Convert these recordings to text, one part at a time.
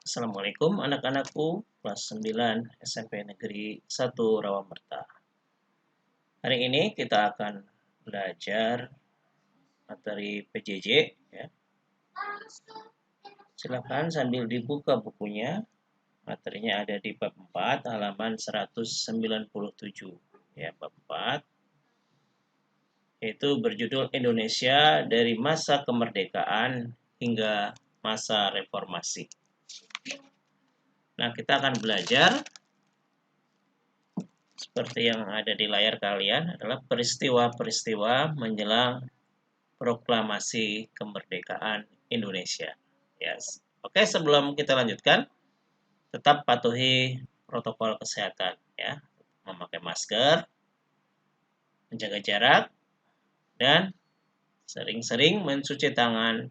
Assalamualaikum anak-anakku kelas 9 SMP Negeri 1 Rawamerta. Hari ini kita akan belajar materi PJJ ya. Silakan sambil dibuka bukunya. Materinya ada di bab 4 halaman 197 ya, bab 4 yaitu berjudul Indonesia dari masa kemerdekaan hingga masa reformasi. Nah, kita akan belajar seperti yang ada di layar kalian adalah peristiwa-peristiwa menjelang proklamasi kemerdekaan Indonesia. Yes. Oke, sebelum kita lanjutkan, tetap patuhi protokol kesehatan ya, memakai masker, menjaga jarak, dan sering-sering mencuci tangan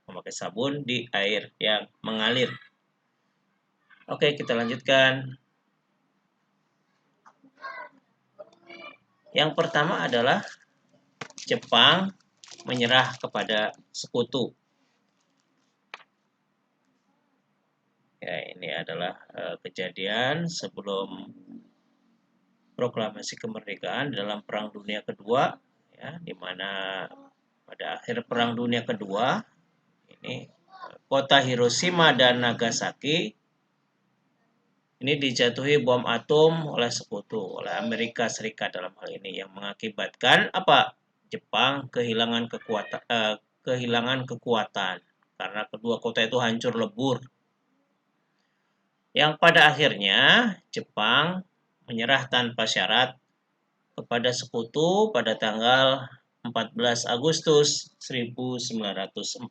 memakai sabun di air yang mengalir. Oke, kita lanjutkan. Yang pertama adalah Jepang menyerah kepada sekutu. Ya, ini adalah kejadian sebelum proklamasi kemerdekaan dalam Perang Dunia Kedua, ya, di mana pada akhir Perang Dunia Kedua ini kota Hiroshima dan Nagasaki ini dijatuhi bom atom oleh sekutu, oleh Amerika Serikat dalam hal ini, yang mengakibatkan apa? Jepang kehilangan kekuatan karena kedua kota itu hancur lebur. Yang pada akhirnya Jepang menyerah tanpa syarat kepada sekutu pada tanggal 14 Agustus 1945.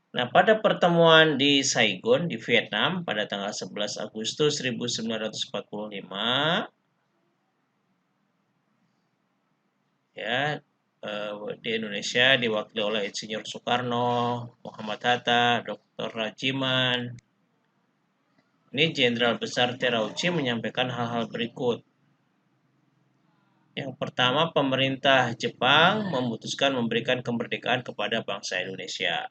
Nah, pada pertemuan di Saigon di Vietnam pada tanggal 11 Agustus 1945 ya, di Indonesia diwakili oleh Insinyur Soekarno, Muhammad Hatta, Dr. Rajiman. Ini Jenderal Besar Terauchi menyampaikan hal-hal berikut. Yang pertama, pemerintah Jepang memutuskan memberikan kemerdekaan kepada bangsa Indonesia.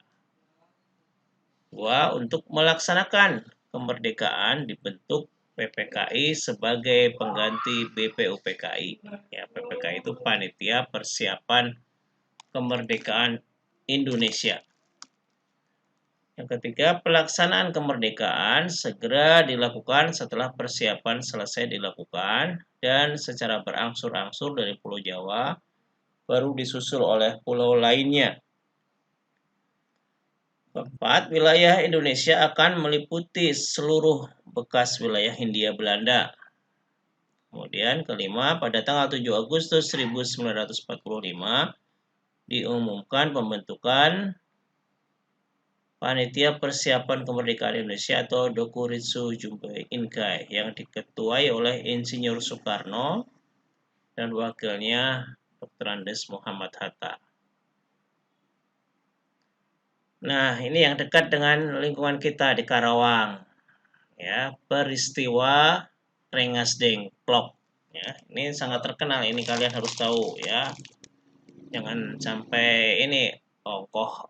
Dua, untuk melaksanakan kemerdekaan dibentuk PPKI sebagai pengganti BPUPKI. Ya, PPKI itu Panitia Persiapan Kemerdekaan Indonesia. Yang ketiga, pelaksanaan kemerdekaan segera dilakukan setelah persiapan selesai dilakukan dan secara berangsur-angsur dari Pulau Jawa baru disusul oleh pulau lainnya. Keempat, wilayah Indonesia akan meliputi seluruh bekas wilayah Hindia Belanda. Kemudian kelima, pada tanggal 7 Agustus 1945 diumumkan pembentukan Panitia Persiapan Kemerdekaan Indonesia atau Dokuritsu Jumbei Inkai yang diketuai oleh Insinyur Soekarno dan wakilnya Dr. Andes Muhammad Hatta. Nah, ini yang dekat dengan lingkungan kita di Karawang. Ya, peristiwa Rengas Dengklok. Ya, ini sangat terkenal, ini kalian harus tahu ya. Jangan sampai ini ongkoh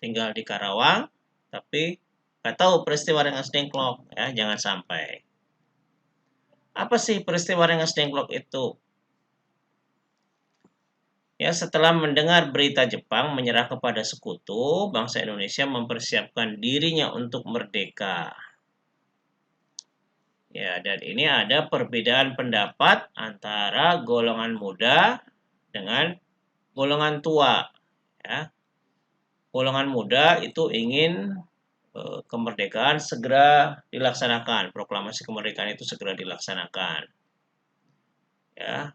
tinggal di Karawang tapi nggak tahu peristiwa Rengas Dengklok ya, jangan sampai. Apa sih peristiwa Rengas Dengklok itu? Ya, setelah mendengar berita Jepang menyerah kepada sekutu, bangsa Indonesia mempersiapkan dirinya untuk merdeka. Ya, dan ini ada perbedaan pendapat antara golongan muda dengan golongan tua. Ya. Golongan muda itu ingin kemerdekaan segera dilaksanakan, proklamasi kemerdekaan itu segera dilaksanakan. Ya,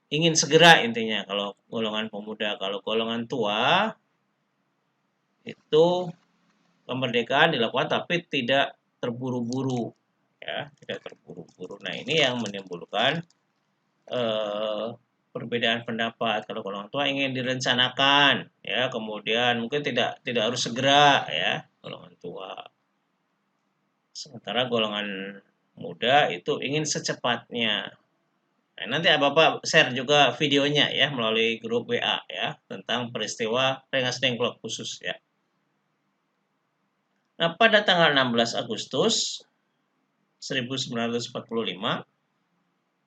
ingin segera intinya kalau golongan pemuda. Kalau golongan tua itu kemerdekaan dilakukan tapi tidak terburu-buru, ya, tidak terburu-buru. Nah, ini yang menimbulkan perbedaan pendapat. Kalau golongan tua ingin direncanakan, ya, kemudian mungkin tidak harus segera, ya, golongan tua. Sementara golongan muda itu ingin secepatnya. Nah, nanti Bapak share juga videonya ya melalui grup WA ya tentang peristiwa Rengas Dengklok khusus ya. Nah, pada tanggal 16 Agustus 1945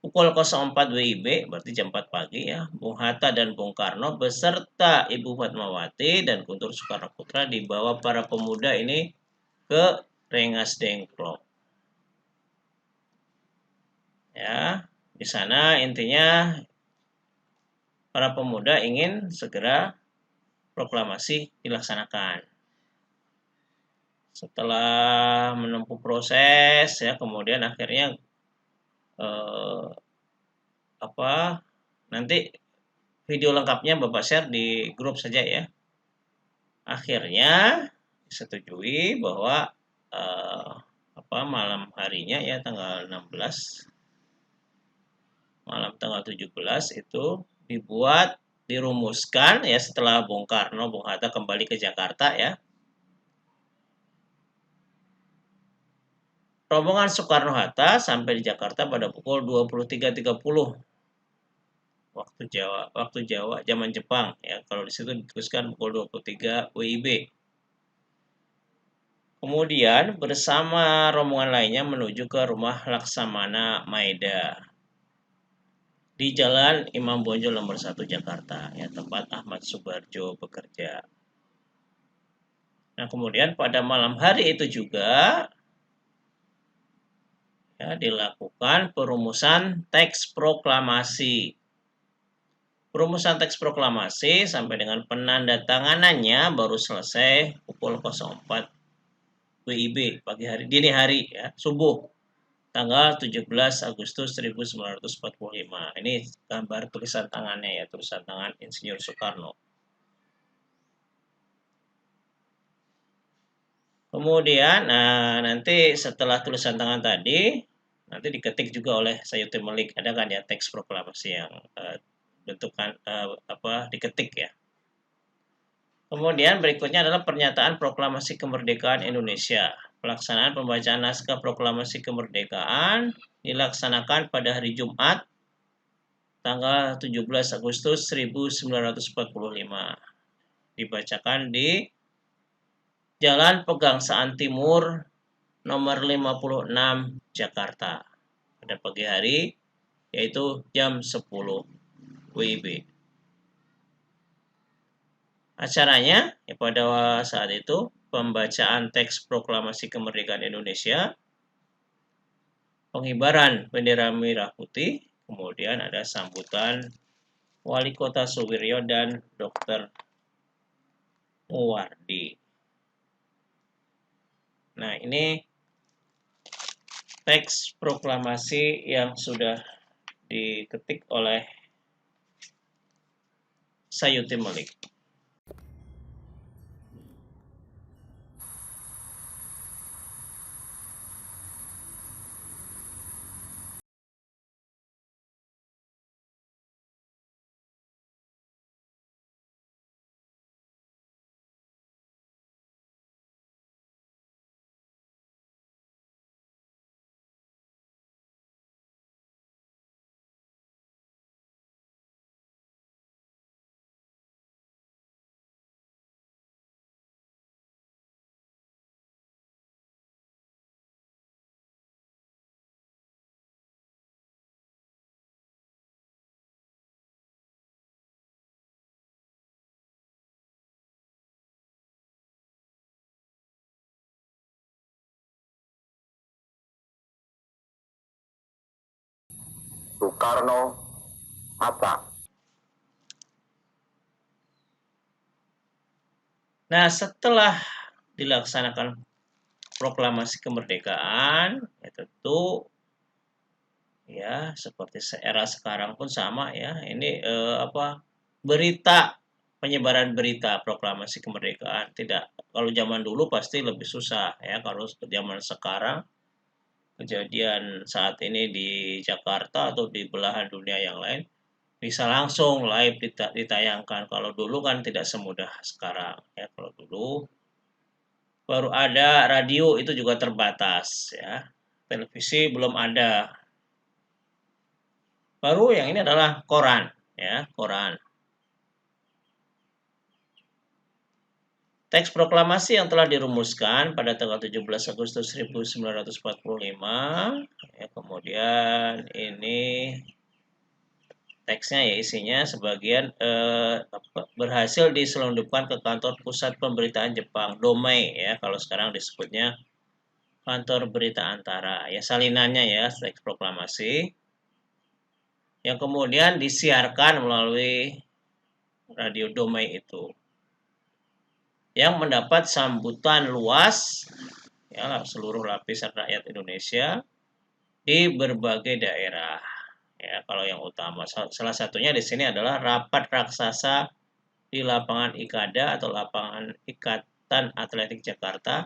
pukul 04 WIB, berarti jam 4 pagi ya, Bung Hatta dan Bung Karno beserta Ibu Fatmawati dan Guntur Soekarno Putra dibawa para pemuda ini ke Rengas Dengklok. Ya, di sana intinya para pemuda ingin segera proklamasi dilaksanakan. Setelah menempuh proses ya, kemudian akhirnya nanti video lengkapnya Bapak share di grup saja ya. Akhirnya disetujui bahwa malam harinya ya tanggal 16, malam tanggal 17 itu dirumuskan ya setelah Bung Karno, Bung Hatta kembali ke Jakarta ya. Rombongan Soekarno-Hatta sampai di Jakarta pada pukul 23.30 waktu Jawa zaman Jepang ya. Kalau di situ dituliskan pukul 23 WIB. Kemudian bersama rombongan lainnya menuju ke rumah Laksamana Maeda di Jalan Imam Bonjol nomor 1 Jakarta ya, tempat Ahmad Subarjo bekerja. Nah, kemudian pada malam hari itu juga ya, dilakukan perumusan teks proklamasi. Perumusan teks proklamasi sampai dengan penandatanganannya baru selesai pukul 04 WIB pagi hari, dini hari ya, subuh tanggal 17 Agustus 1945. Ini gambar tulisan tangannya ya, tulisan tangan Insinyur Soekarno. Kemudian nanti setelah tulisan tangan tadi, nanti diketik juga oleh Sayuti Melik. Ada kan ya teks proklamasi yang bentukan diketik ya. Kemudian berikutnya adalah pernyataan proklamasi kemerdekaan Indonesia. Pelaksanaan pembacaan naskah proklamasi kemerdekaan dilaksanakan pada hari Jumat tanggal 17 Agustus 1945. Dibacakan di Jalan Pegangsaan Timur nomor 56 Jakarta pada pagi hari, yaitu jam 10 WIB. Acaranya ya, pada saat itu pembacaan teks proklamasi kemerdekaan Indonesia, pengibaran bendera merah putih, kemudian ada sambutan Wali Kota Suwiryo dan Dr. Muwardi. Nah, ini teks proklamasi yang sudah diketik oleh Sayuti Melik. Soekarno-Hatta. Nah, setelah dilaksanakan proklamasi kemerdekaan, ya tentu ya seperti era sekarang pun sama ya. Ini berita, penyebaran berita proklamasi kemerdekaan tidak, kalau zaman dulu pasti lebih susah ya. Kalau zaman sekarang kejadian saat ini di Jakarta atau di belahan dunia yang lain bisa langsung live ditayangkan. Kalau dulu kan tidak semudah sekarang ya. Kalau dulu baru ada radio, itu juga terbatas ya. Televisi belum ada. Baru yang ini adalah koran ya, koran. Teks proklamasi yang telah dirumuskan pada tanggal 17 Agustus 1945, ya, kemudian ini teksnya ya isinya sebagian berhasil diselundupkan ke kantor pusat pemberitaan Jepang, Domei ya, kalau sekarang disebutnya kantor berita antara, ya salinannya ya teks proklamasi yang kemudian disiarkan melalui radio Domei itu, yang mendapat sambutan luas ya seluruh lapisan rakyat Indonesia di berbagai daerah. Ya, kalau yang utama salah satunya di sini adalah rapat raksasa di lapangan IKADA atau lapangan Ikatan Atletik Jakarta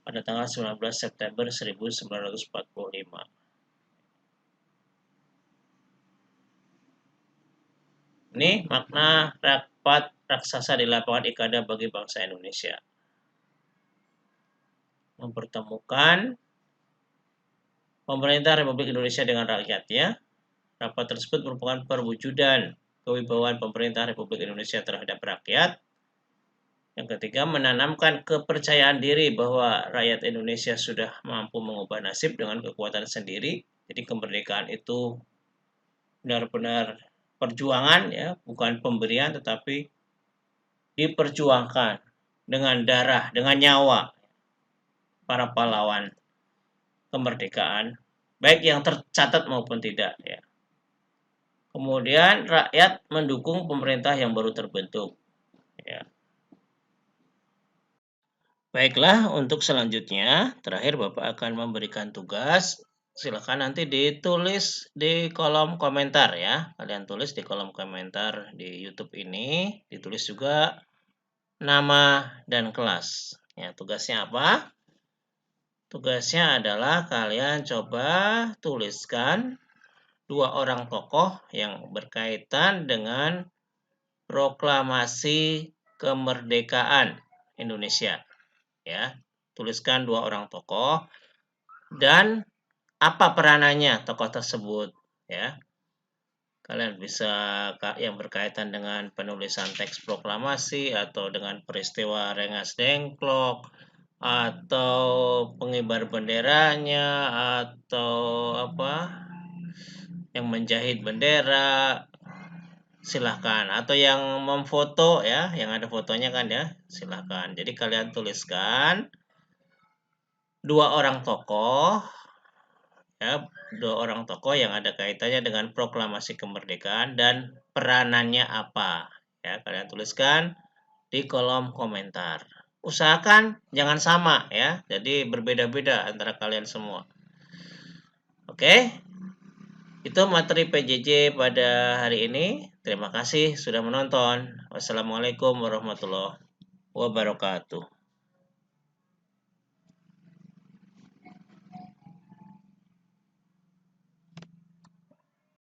pada tanggal 19 September 1945. Ini makna rapat raksasa di lapangan IKADA bagi bangsa Indonesia. Mempertemukan pemerintah Republik Indonesia dengan rakyatnya. Rapat tersebut merupakan perwujudan kewibawaan pemerintah Republik Indonesia terhadap rakyat. Yang ketiga, menanamkan kepercayaan diri bahwa rakyat Indonesia sudah mampu mengubah nasib dengan kekuatan sendiri. Jadi kemerdekaan itu benar-benar perjuangan ya, bukan pemberian tetapi diperjuangkan dengan darah, dengan nyawa para pahlawan kemerdekaan, baik yang tercatat maupun tidak ya. Kemudian rakyat mendukung pemerintah yang baru terbentuk. Ya. Baiklah, untuk selanjutnya, terakhir Bapak akan memberikan tugas. Silakan nanti ditulis di kolom komentar ya. Kalian tulis di kolom komentar di YouTube ini. Ditulis juga nama dan kelas. Ya, tugasnya apa? Tugasnya adalah kalian coba tuliskan 2 orang tokoh yang berkaitan dengan proklamasi kemerdekaan Indonesia. Ya, tuliskan 2 orang tokoh dan apa peranannya tokoh tersebut ya. Kalian bisa yang berkaitan dengan penulisan teks proklamasi atau dengan peristiwa Rengas Dengklok atau pengibar benderanya atau apa yang menjahit bendera, silahkan, atau yang memfoto ya, yang ada fotonya kan ya, silahkan. Jadi kalian tuliskan 2 orang tokoh ya, 2 orang tokoh yang ada kaitannya dengan proklamasi kemerdekaan dan peranannya apa ya, kalian tuliskan di kolom komentar. Usahakan jangan sama ya, jadi berbeda-beda antara kalian semua. Oke, itu materi PJJ pada hari ini. Terima kasih sudah menonton. Wassalamualaikum warahmatullahi wabarakatuh.